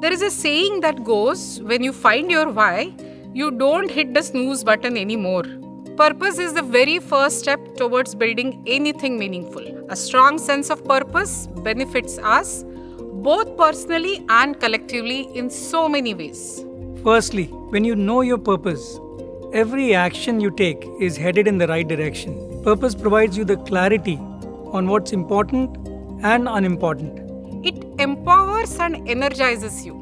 There is a saying that goes, when you find your why, you don't hit the snooze button anymore. Purpose is the very first step towards building anything meaningful. A strong sense of purpose benefits us both personally and collectively in so many ways. Firstly, when you know your purpose, every action you take is headed in the right direction. Purpose provides you the clarity on what's important and unimportant. It empowers and energizes you.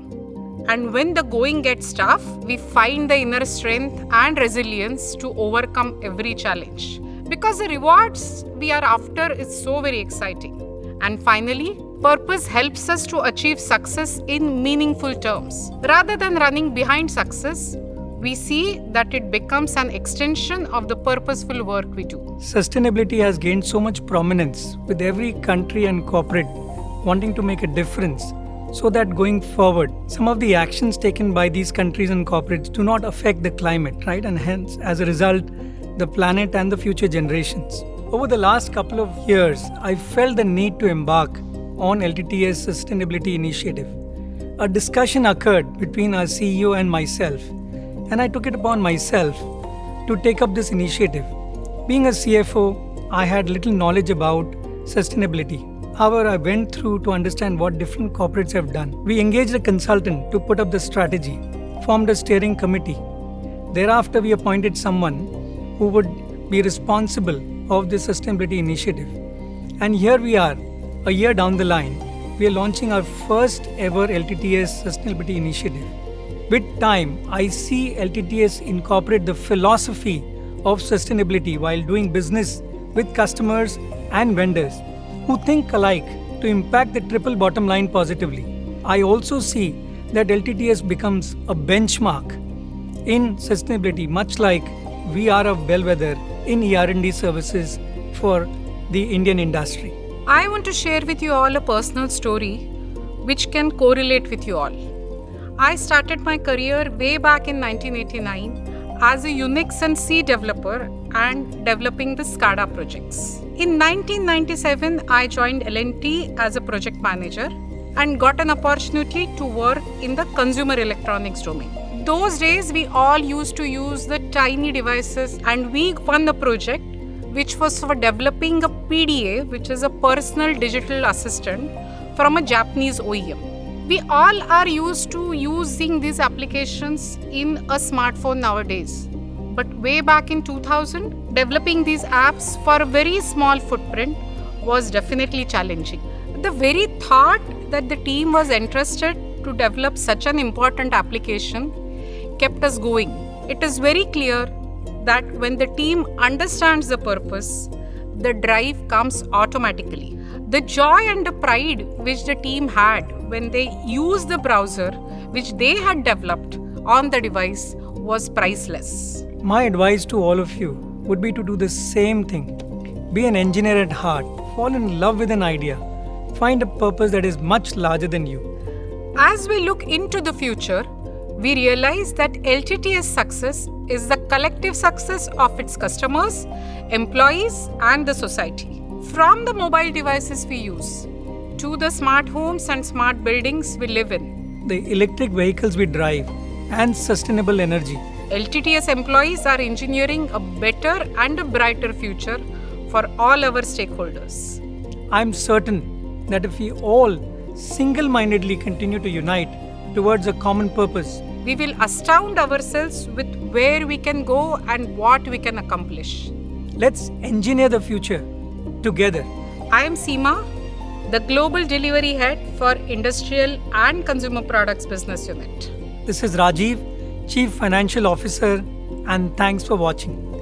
And when the going gets tough, we find the inner strength and resilience to overcome every challenge. Because the rewards we are after is so very exciting. And finally, purpose helps us to achieve success in meaningful terms. Rather than running behind success, we see that it becomes an extension of the purposeful work we do. Sustainability has gained so much prominence with every country and corporate wanting to make a difference so that going forward, some of the actions taken by these countries and corporates do not affect the climate, right? And hence, as a result, the planet and the future generations. Over the last couple of years, I felt the need to embark on LTTS Sustainability Initiative. A discussion occurred between our CEO and myself, and I took it upon myself to take up this initiative. Being a CFO, I had little knowledge about sustainability. However, I went through to understand what different corporates have done. We engaged a consultant to put up the strategy, formed a steering committee. Thereafter, we appointed someone who would be responsible of this sustainability initiative. And here we are, a year down the line, we are launching our first ever LTTS Sustainability Initiative. With time, I see LTTS incorporate the philosophy of sustainability while doing business with customers and vendors who think alike to impact the triple bottom line positively. I also see that LTTS becomes a benchmark in sustainability, much like we are a bellwether in ER&D services for the Indian industry. I want to share with you all a personal story which can correlate with you all. I started my career way back in 1989 as a Unix and C developer and developing the SCADA projects. In 1997, I joined L&T as a project manager and got an opportunity to work in the consumer electronics domain. Those days, we all used to use the tiny devices, and we won a project which was for developing a PDA, which is a personal digital assistant from a Japanese OEM. We all are used to using these applications in a smartphone nowadays. But way back in 2000, developing these apps for a very small footprint was definitely challenging. The very thought that the team was interested to develop such an important application kept us going. It is very clear that when the team understands the purpose, the drive comes automatically. The joy and the pride which the team had when they used the browser which they had developed on the device was priceless. My advice to all of you would be to do the same thing. Be an engineer at heart, fall in love with an idea, find a purpose that is much larger than you. As we look into the future, we realize that LTTS success is the collective success of its customers, employees, and the society. From the mobile devices we use, to the smart homes and smart buildings we live in, the electric vehicles we drive, and sustainable energy, LTTS employees are engineering a better and a brighter future for all our stakeholders. I'm certain that if we all single-mindedly continue to unite towards a common purpose, we will astound ourselves with where we can go and what we can accomplish. Let's engineer the future together. I am Seema, the Global Delivery Head for Industrial and Consumer Products Business Unit. This is Rajeev, Chief Financial Officer, and thanks for watching.